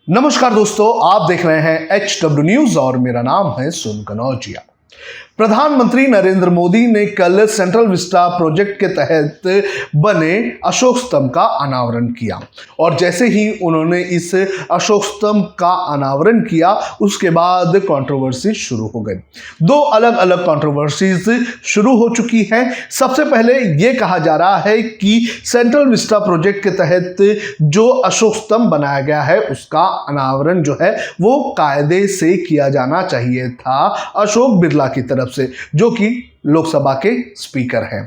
नमस्कार दोस्तों, आप देख रहे हैं HW न्यूज और मेरा नाम है सुन कनौजिया। प्रधानमंत्री नरेंद्र मोदी ने कल सेंट्रल विस्टा प्रोजेक्ट के तहत बने अशोक स्तंभ का अनावरण किया और जैसे ही उन्होंने इस अशोक स्तंभ का अनावरण किया उसके बाद कंट्रोवर्सी शुरू हो गई। दो अलग अलग कंट्रोवर्सीज शुरू हो चुकी हैं। सबसे पहले यह कहा जा रहा है कि सेंट्रल विस्टा प्रोजेक्ट के तहत जो अशोक स्तंभ बनाया गया है उसका अनावरण जो है वो कायदे से किया जाना चाहिए था अशोक बिरला की तरफ से, जो कि लोकसभा के स्पीकर हैं।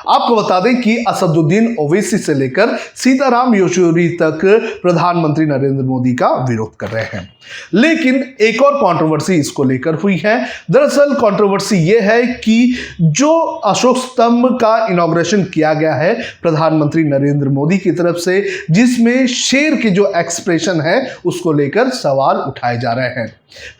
आपको बता दें कि असदुद्दीन ओवैसी से लेकर सीताराम येचुरी तक प्रधानमंत्री नरेंद्र मोदी का विरोध कर रहे हैं। लेकिन एक और कंट्रोवर्सी इसको लेकर हुई है। दरअसल कंट्रोवर्सी यह है कि जो अशोक स्तंभ का इनॉग्रेशन किया गया है प्रधानमंत्री नरेंद्र मोदी की तरफ से, जिसमें शेर की जो एक्सप्रेशन है उसको लेकर सवाल उठाए जा रहे हैं।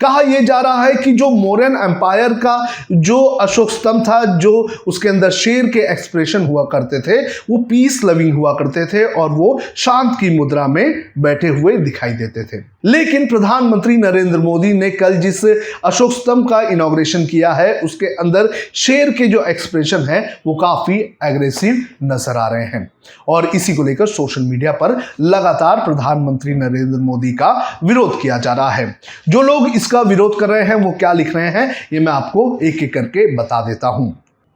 कहा यह जा रहा है कि जो मौर्यन एम्पायर का जो अशोक स्तंभ था, जो उसके अंदर शेर के एक्सप्रेशन हुआ करते थे, वो पीस लविंग हुआ करते थे और वो शांत की मुद्रा में बैठे हुए दिखाई देते थे। लेकिन प्रधानमंत्री नरेंद्र मोदी ने कल जिस अशोक स्तंभ का इनॉग्रेशन किया है उसके अंदर शेर के जो एक्सप्रेशन है वो काफी एग्रेसिव नजर आ रहे हैं और इसी को लेकर सोशल मीडिया पर लगातार प्रधानमंत्री नरेंद्र मोदी का विरोध किया जा रहा है। जो लोग इसका विरोध कर रहे हैं वो क्या लिख रहे हैं ये मैं आपको एक एक करके बता देता हूं।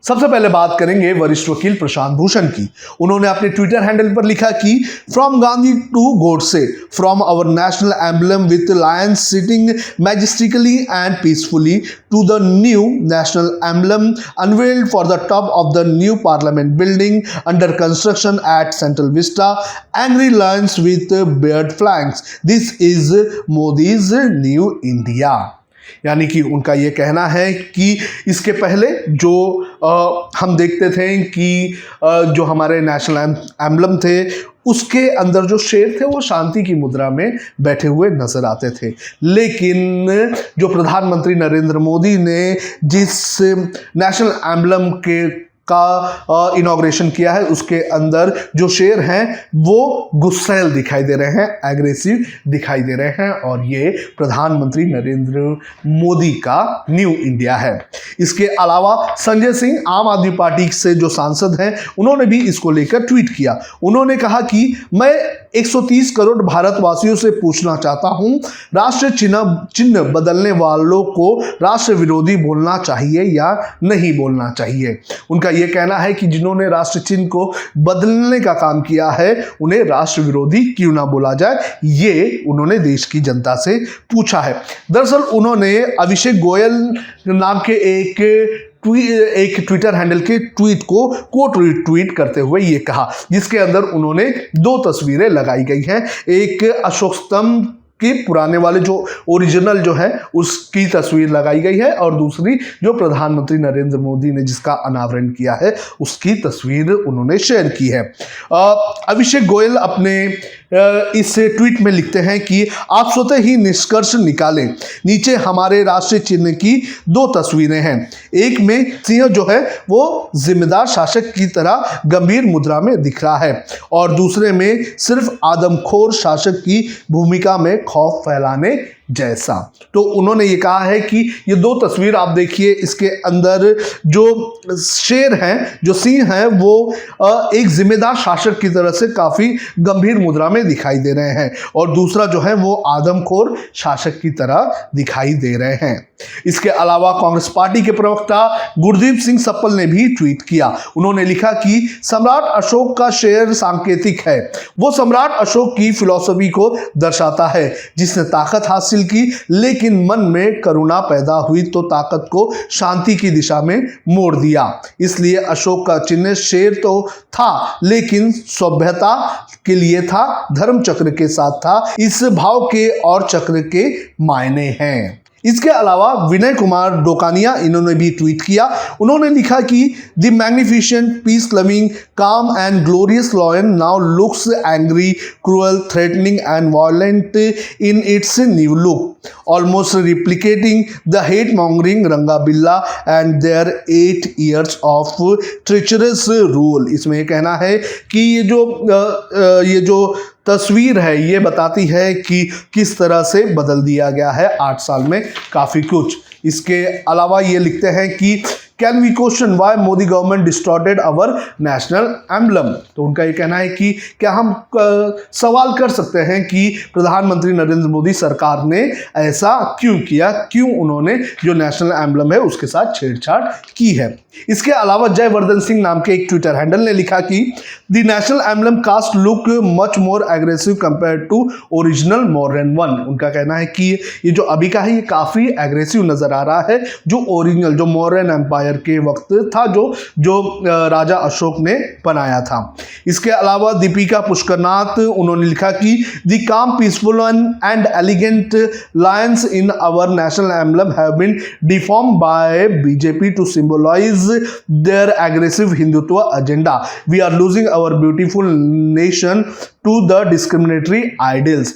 सबसे पहले बात करेंगे वरिष्ठ वकील प्रशांत भूषण की। उन्होंने अपने ट्विटर हैंडल पर लिखा कि from Gandhi to Godse, from our national emblem with lions sitting majestically and peacefully to the new national emblem unveiled for the top of the new parliament building under construction at Central Vista, angry lions with bared flanks, this is Modi's new India. यानी कि उनका ये कहना है कि इसके पहले जो हम देखते थे कि जो हमारे नेशनल एम्बलम थे उसके अंदर जो शेर थे वो शांति की मुद्रा में बैठे हुए नजर आते थे, लेकिन जो प्रधानमंत्री नरेंद्र मोदी ने जिस नेशनल एम्बलम के का इनॉग्रेशन किया है उसके अंदर जो शेर हैं वो गुस्सैल दिखाई दे रहे हैं, एग्रेसिव दिखाई दे रहे हैं और ये प्रधानमंत्री नरेंद्र मोदी का न्यू इंडिया है। इसके अलावा संजय सिंह आम आदमी पार्टी से जो सांसद हैं उन्होंने भी इसको लेकर ट्वीट किया। उन्होंने कहा कि मैं 130 करोड़ भारतवासियों से पूछना चाहता हूं, राष्ट्र चिन्ह बदलने वालों को राष्ट्र विरोधी बोलना चाहिए या नहीं बोलना चाहिए। उनका यह कहना है कि जिन्होंने राष्ट्र चिन्ह को बदलने का काम किया है उन्हें राष्ट्र विरोधी क्यों ना बोला जाए, ये उन्होंने देश की जनता से पूछा है। दरअसल उन्होंने अभिषेक गोयल नाम के एक ट्विटर हैंडल के ट्वीट को ट्वीट करते हुए ये कहा, जिसके अंदर उन्होंने दो तस्वीरें लगाई गई हैं। एक अशोक स्तंभ के पुराने वाले जो ओरिजिनल जो है उसकी तस्वीर लगाई गई है और दूसरी जो प्रधानमंत्री नरेंद्र मोदी ने जिसका अनावरण किया है उसकी तस्वीर उन्होंने शेयर की है। अभिषेक गोयल अपने इस ट्वीट में लिखते हैं कि आप स्वतः ही निष्कर्ष निकालें, नीचे हमारे राष्ट्रीय चिन्ह की दो तस्वीरें हैं। एक में सिंह जो है वो जिम्मेदार शासक की तरह गंभीर मुद्रा में दिख रहा है और दूसरे में सिर्फ आदमखोर शासक की भूमिका में खौफ फैलाने जैसा। तो उन्होंने ये कहा है कि ये दो तस्वीर आप देखिए, इसके अंदर जो शेर हैं, जो सिंह हैं, वो एक जिम्मेदार शासक की तरह से काफी गंभीर मुद्रा में दिखाई दे रहे हैं और दूसरा जो है वो आदमखोर शासक की तरह दिखाई दे रहे हैं। इसके अलावा कांग्रेस पार्टी के प्रवक्ता गुरदीप सिंह सप्पल ने भी ट्वीट किया। उन्होंने लिखा कि सम्राट अशोक का शेर सांकेतिक है, वो सम्राट अशोक की फिलॉसफी को दर्शाता है जिसने ताकत हासिल की, लेकिन मन में करुणा पैदा हुई तो ताकत को शांति की दिशा में मोड़ दिया। इसलिए अशोक का चिन्ह शेर तो था लेकिन सभ्यता के लिए था, धर्म चक्र के साथ था। इस भाव के और चक्र के मायने हैं। इसके अलावा विनय कुमार डोकानिया इन्होंने भी ट्वीट किया। उन्होंने लिखा कि the magnificent peace loving calm and glorious lion now looks angry cruel threatening and violent in its new look, almost replicating the hate mongering Ranga Billa and their 8 years of treacherous rule. इसमें यह कहना है कि ये जो तस्वीर है, ये बताती है कि किस तरह से बदल दिया गया है 8 साल में काफ़ी कुछ। इसके अलावा ये लिखते हैं कि can we question why Modi government distorted our national emblem. तो उनका ये कहना है कि क्या हम सवाल कर सकते हैं कि प्रधानमंत्री नरेंद्र मोदी सरकार ने ऐसा क्यों किया, क्यों उन्होंने जो नेशनल एम्बलम है उसके साथ छेड़छाड़ की है। इसके अलावा जयवर्धन सिंह नाम के एक ट्विटर हैंडल ने लिखा कि the national emblem cast look much more aggressive compare to original modern one. उनका कहना है कि ये जो अभी का है ये काफ़ी एग्रेसिव नजर आ रहा है, जो ओरिजिनल जो मौर्यन एम्पायर के वक्त था, जो राजा अशोक ने बनाया था। इसके अलावा दीपिका पुष्करनाथ उन्होंने लिखा कि the calm peaceful and elegant lions in our national emblem have been deformed by BJP to symbolise their aggressive Hindutva agenda. We are losing our beautiful nation to the discriminatory ideals.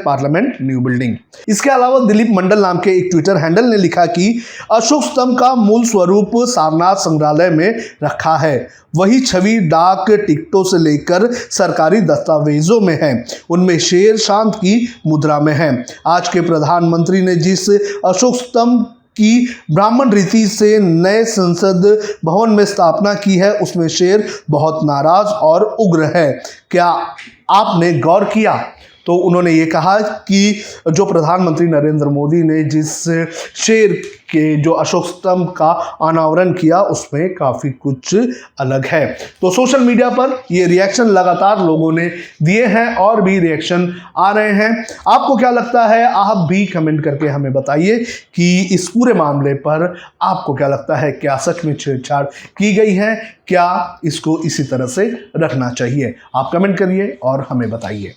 #Parliament New Building। इसके अलावा दिलीप मंडल नाम के एक Twitter handle ने लिखा कि अशोक स्तंभ का मूल स्वरूप सारनाथ संग्रहालय में रखा है, वही छवि डाक टिकटों से लेकर सरकारी दस्तावेजों में है, उनमें शेर शांत की मुद्रा में है। आज के प्रधानमंत्री ने जिस अशोक स्तंभ की ब्राह्मण रीति से नए संसद भवन में स्थापना की है उसमें शेर बहुत नाराज और उग्र है, क्या आपने गौर किया? तो उन्होंने ये कहा कि जो प्रधानमंत्री नरेंद्र मोदी ने जिस शेर के जो अशोक स्तंभ का अनावरण किया उसमें काफ़ी कुछ अलग है। तो सोशल मीडिया पर ये रिएक्शन लगातार लोगों ने दिए हैं और भी रिएक्शन आ रहे हैं। आपको क्या लगता है? आप भी कमेंट करके हमें बताइए कि इस पूरे मामले पर आपको क्या लगता है, क्या सच में छेड़छाड़ की गई है, क्या इसको इसी तरह से रखना चाहिए? आप कमेंट करिए और हमें बताइए।